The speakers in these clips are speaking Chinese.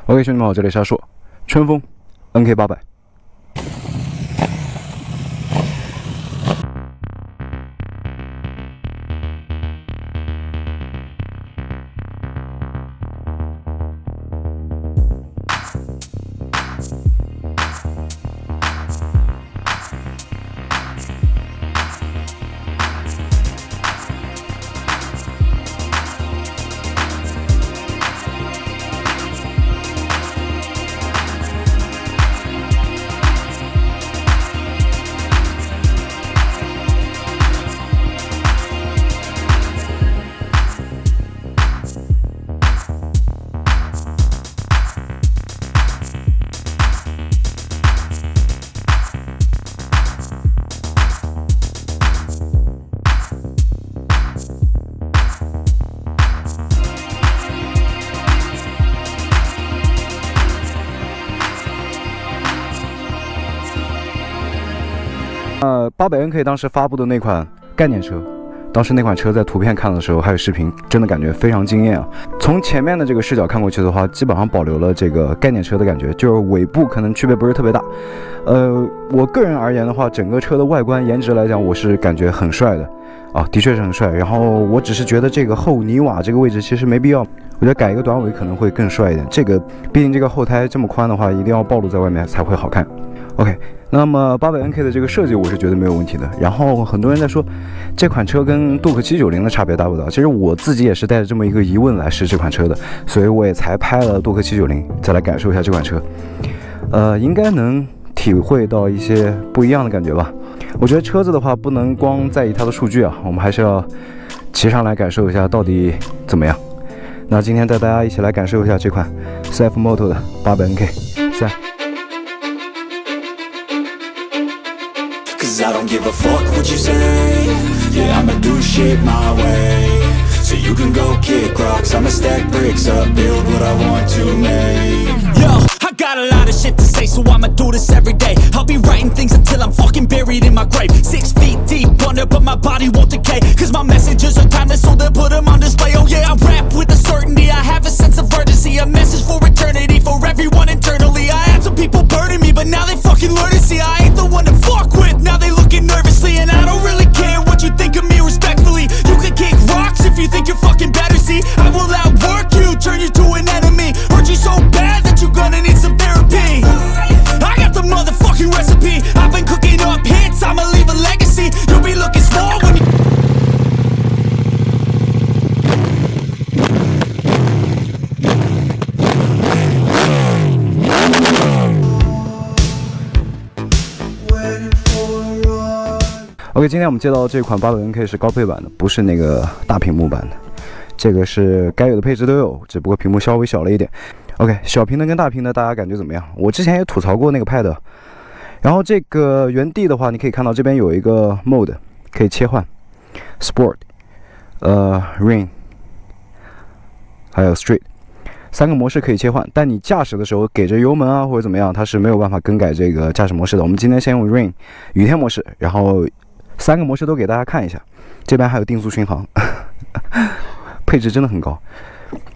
OK， 兄弟们好，这里是阿硕，春风 NK800。800NK 当时发布的那款概念车，当时那款车在图片看的时候，还有视频，真的感觉非常惊艳啊！从前面的这个视角看过去的话，基本上保留了这个概念车的感觉，就是尾部可能区别不是特别大。我个人而言的话，整个车的外观颜值来讲，我是感觉很帅的啊，的确是很帅。然后我只是觉得这个后泥瓦这个位置其实没必要，我觉得改一个短尾可能会更帅一点。这个毕竟这个后胎这么宽的话，一定要暴露在外面才会好看。OK。那么800NK 的这个设计我是觉得没有问题的。然后很多人在说这款车跟杜克790的差别大不大？其实我自己也是带着这么一个疑问来试这款车的，所以我也才拍了杜克790，再来感受一下这款车。应该能体会到一些不一样的感觉吧。我觉得车子的话不能光在意它的数据啊，我们还是要骑上来感受一下到底怎么样。那今天带大家一起来感受一下这款 CFMoto 的800NK3。Cause I don't give a fuck what you say. Yeah, I'ma do shit my way. So you can go kick rocks, I'ma stack bricks up, build what I want to make. Yo, I got a lot of shit to say, so I'ma do this every day. I'll be writing things until I'm fucking buried in my grave. 6 feet deep under, but my body won't decay. Cause my messages are timeless, so they'll put them on display. Oh yeah, I rap with a certainty, I have a sense of urgency. A message for eternity, for everyone internally. I had some people burning me, but now they fucking learn to see I ain't the one to fuck with. Now they looking nervously, and I don't really care what you think of me respectfully. You can kick rocks if you think you're fucking better, see I will outwork you, turn you to an enemy. Hurt you so bad that you're gonna need some therapy. I got the motherfucking recipe, I've been cooking up hits, I'ma leave a legacy. You'll be looking small when you OK， 今天我们接到这款800NK是高配版的，不是那个大屏幕版的。这个是该有的配置都有，只不过屏幕稍微小了一点。OK， 小屏的跟大屏的大家感觉怎么样？我之前也吐槽过那个 Pad。然后这个原地的话，你可以看到这边有一个 Mode 可以切换 ，Sport， Rain， 还有 Street。3个模式可以切换，但你驾驶的时候给着油门啊或者怎么样，它是没有办法更改这个驾驶模式的。我们今天先用 Rain 雨天模式，然后3个模式都给大家看一下。这边还有定速巡航，配置真的很高。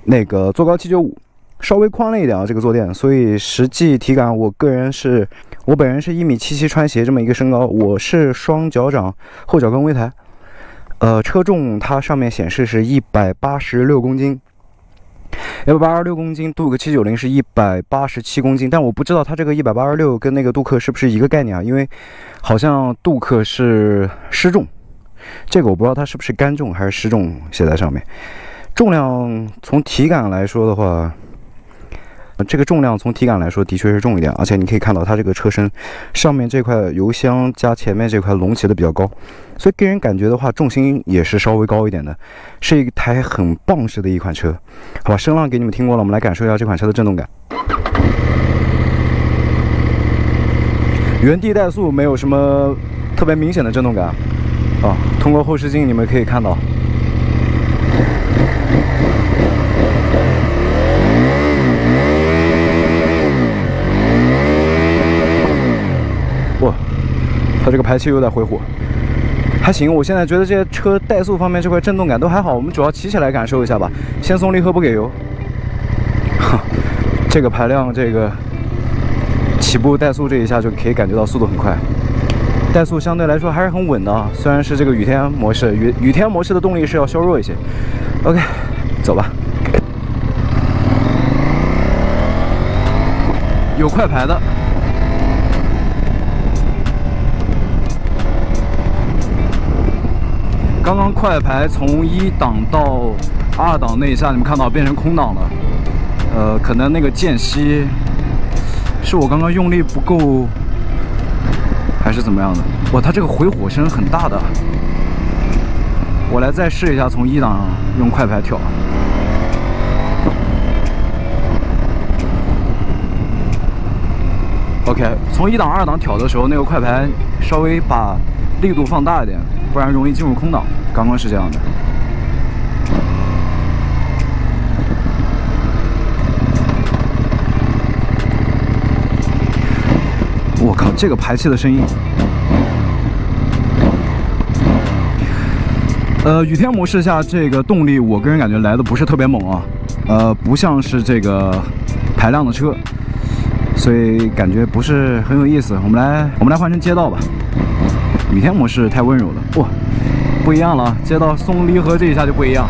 那个坐高795，稍微宽了一点啊，这个坐垫，所以实际体感我本人是1.77米穿鞋这么一个身高，我是双脚掌后脚跟微抬。车重它上面显示是186公斤。186公斤，杜克790是187公斤，但我不知道它这个186跟那个杜克是不是一个概念啊？因为好像杜克是失重，这个我不知道它是不是干重还是失重写在上面。重量从体感来说的话，这个重量从体感来说的确是重一点，而且你可以看到它这个车身上面这块油箱加前面这块隆起的比较高，所以给人感觉的话重心也是稍微高一点的，是一台很棒式的一款车。好吧，声浪给你们听过了，我们来感受一下这款车的震动感。原地怠速没有什么特别明显的震动感啊，通过后视镜你们可以看到。哇，它这个排气有点回火，还行。我现在觉得这些车怠速方面这块震动感都还好，我们主要骑起来感受一下吧。先松离合不给油，这个排量，这个起步怠速这一下就可以感觉到速度很快，怠速相对来说还是很稳的啊。虽然是这个雨天模式，雨天模式的动力是要削弱一些。OK， 走吧。有快排的。刚刚快排从1档到2档那一下，你们看到变成空档了。可能那个间隙是我刚刚用力不够，还是怎么样的？哇，它这个回火声很大的。我来再试一下，从1档用快排调。OK， 从1档、2档调的时候，那个快排稍微把力度放大一点，不然容易进入空档。刚刚是这样的。我靠，这个排气的声音。雨天模式下，这个动力我个人感觉来的不是特别猛啊，不像是这个排量的车，所以感觉不是很有意思。我们来换成街道吧。雨天模式太温柔了，哇，不一样了，街道松离合这一下就不一样。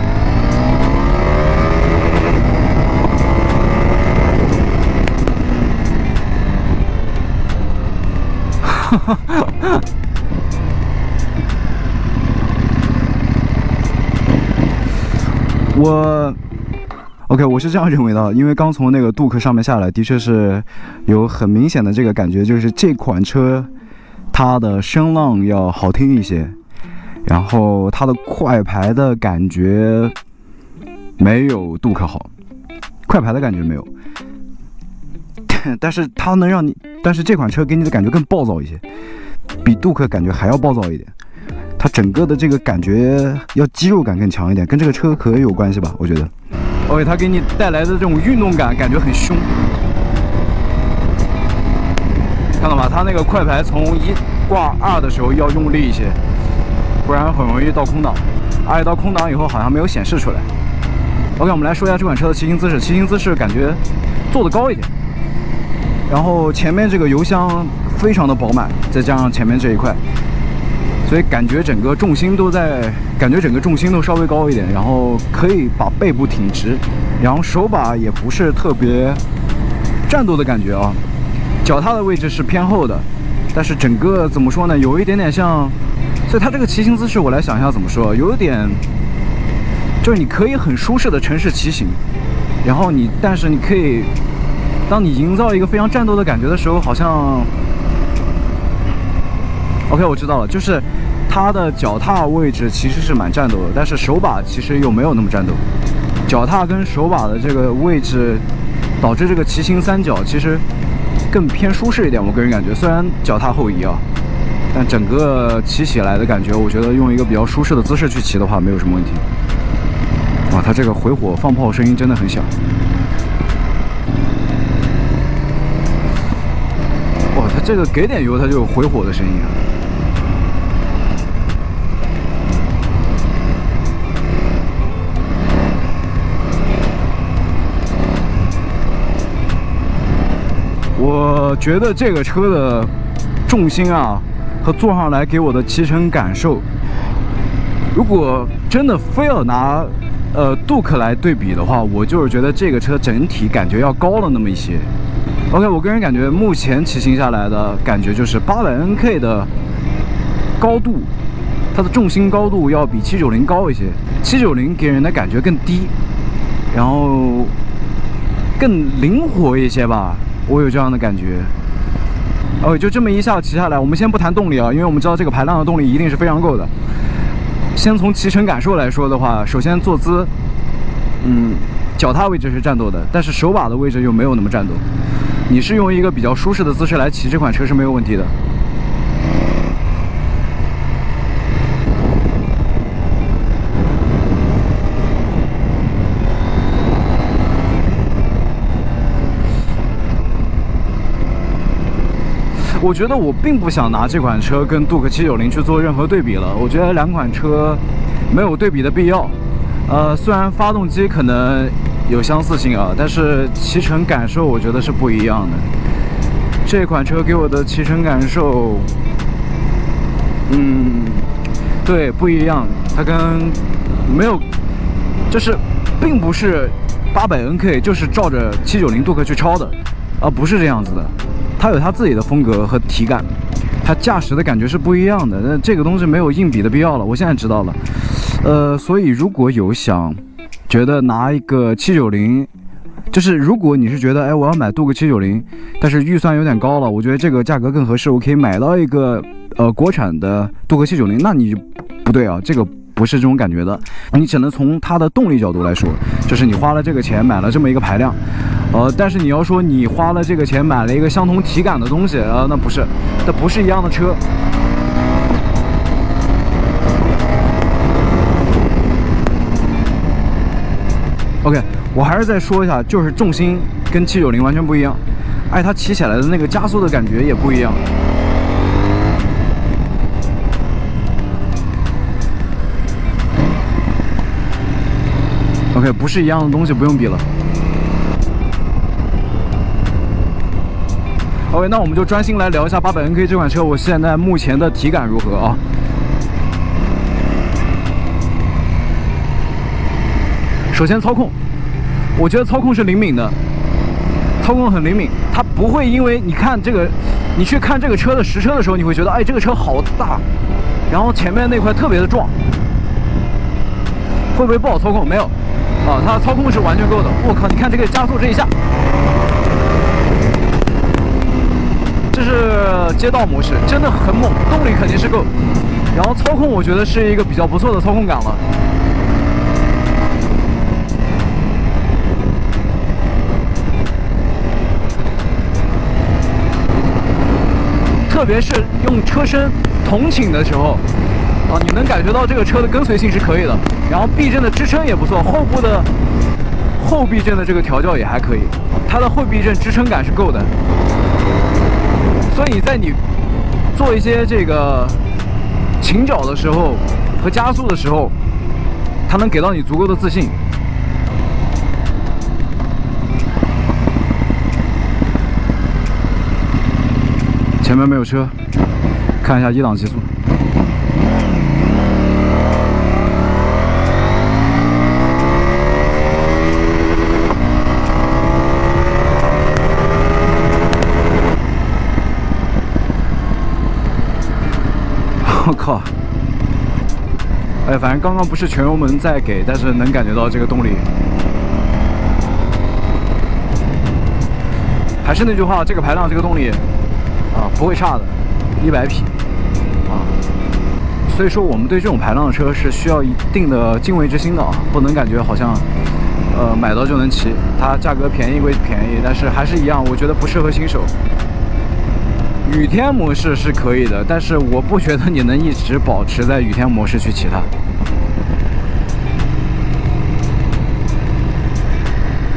我是这样认为的，因为刚从那个杜克上面下来，的确是有很明显的这个感觉，就是这款车它的声浪要好听一些，然后它的快排的感觉没有杜克好，快排的感觉没有，但是它能让你，但是这款车给你的感觉更暴躁一些，比杜克感觉还要暴躁一点。它整个的这个感觉要肌肉感更强一点，跟这个车壳有关系吧？我觉得。OK， 它给你带来的这种运动感，感觉很凶。看到吗？它那个快排从1挂2的时候要用力一些，不然很容易到空档。而且到空档以后好像没有显示出来。OK， 我们来说一下这款车的骑行姿势。骑行姿势感觉坐得高一点，然后前面这个油箱非常的饱满，再加上前面这一块。所以感觉整个重心都稍微高一点，然后可以把背部挺直，然后手把也不是特别战斗的感觉啊。脚踏的位置是偏后的，但是整个怎么说呢，有一点点像，所以它这个骑行姿势我来想一下怎么说，有一点就是你可以很舒适的城市骑行，然后但是你可以，当你营造一个非常战斗的感觉的时候，好像。OK， 我知道了，就是它的脚踏位置其实是蛮战斗的，但是手把其实又没有那么战斗。脚踏跟手把的这个位置，导致这个骑行三角其实更偏舒适一点。我个人感觉，虽然脚踏后移啊，但整个骑起来的感觉，我觉得用一个比较舒适的姿势去骑的话，没有什么问题。哇，它这个回火放炮声音真的很响。哇，它这个给点油，它就有回火的声音啊。我觉得这个车的重心啊和坐上来给我的骑乘感受，如果真的非要拿杜克来对比的话，我就是觉得这个车整体感觉要高了那么一些。OK， 我个人感觉目前骑行下来的感觉就是800NK 的高度，它的重心高度要比790高一些。790给人的感觉更低，然后更灵活一些吧。我有这样的感觉。就这么一下骑下来，我们先不谈动力啊，因为我们知道这个排量的动力一定是非常够的。先从骑乘感受来说的话，首先坐姿，脚踏位置是战斗的，但是手把的位置又没有那么战斗。你是用一个比较舒适的姿势来骑这款车是没有问题的。我觉得我并不想拿这款车跟杜克790去做任何对比了，我觉得两款车没有对比的必要。虽然发动机可能有相似性啊，但是骑乘感受我觉得是不一样的。这款车给我的骑乘感受，对，不一样。它跟没有，就是并不是800NK就是照着790杜克去抄的，不是这样子的。它有它自己的风格和体感，它驾驶的感觉是不一样的。那这个东西没有硬比的必要了，我现在知道了。所以如果有想觉得拿一个790，就是如果你是觉得，哎，我要买杜克790，但是预算有点高了，我觉得这个价格更合适，我可以买到一个国产的杜克790，那你不对啊，这个不是这种感觉的，你只能从它的动力角度来说，就是你花了这个钱买了这么一个排量，但是你要说你花了这个钱买了一个相同体感的东西，那不是，这不是一样的车。OK， 我还是再说一下，就是重心跟790完全不一样，哎，它骑起来的那个加速的感觉也不一样。OK， 不是一样的东西，不用比了。OK， 那我们就专心来聊一下800NK 这款车，我现在目前的体感如何啊？首先操控，我觉得操控是灵敏的，操控很灵敏，它不会因为你看这个，你去看这个车的实车的时候，你会觉得，哎，这个车好大，然后前面那块特别的壮，会不会不好操控？没有，它操控是完全够的。我靠，你看这个加速这一下，这是街道模式，真的很猛，动力肯定是够，然后操控我觉得是一个比较不错的操控感了。特别是用车身同倾的时候，你能感觉到这个车的跟随性是可以的，然后避震的支撑也不错，后部的后避震的这个调教也还可以，它的后避震支撑感是够的，所以在你做一些这个倾角的时候和加速的时候，它能给到你足够的自信。前面没有车，看一下一档极速。我靠！哎，反正刚刚不是全油门在给，但是能感觉到这个动力。还是那句话，这个排量，这个动力。不会差的，100匹所以说我们对这种排量的车是需要一定的敬畏之心的不能感觉好像买到就能骑，它价格便宜归便宜，但是还是一样，我觉得不适合新手。雨天模式是可以的，但是我不觉得你能一直保持在雨天模式去骑它。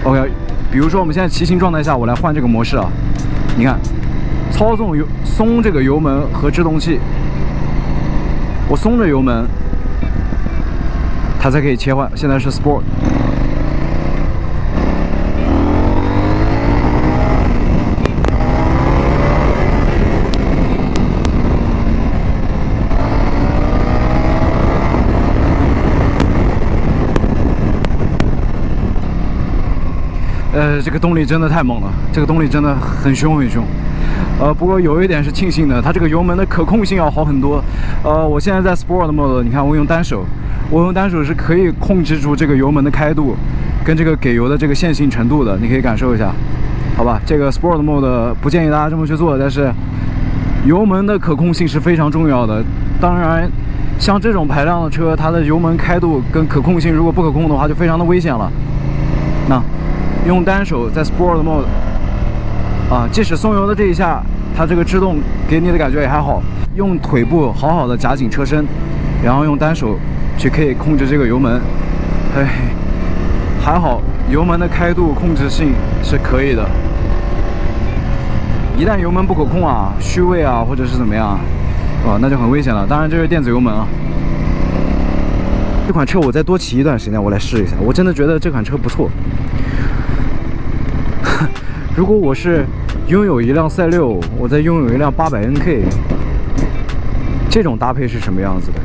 OK， 比如说我们现在骑行状态下，我来换这个模式啊，你看。操纵松这个油门和制动器，我松着油门，它才可以切换。现在是 Sport， 这个动力真的太猛了，这个动力真的很凶很凶。不过有一点是庆幸的，它这个油门的可控性要好很多。我现在在 Sport Mode， 你看我用单手是可以控制住这个油门的开度，跟这个给油的这个线性程度的，你可以感受一下，好吧？这个 Sport Mode 不建议大家这么去做，但是油门的可控性是非常重要的。当然，像这种排量的车，它的油门开度跟可控性如果不可控的话，就非常的危险了。那用单手在 Sport Mode。即使松油的这一下，它这个制动给你的感觉也还好。用腿部好好的夹紧车身，然后用单手去可以控制这个油门，还好油门的开度控制性是可以的。一旦油门不可控虚位或者是怎么样，那就很危险了。当然这是电子油门这款车我再多骑一段时间，我来试一下。我真的觉得这款车不错。如果我是拥有一辆赛6，我再拥有一辆800NK，这种搭配是什么样子的？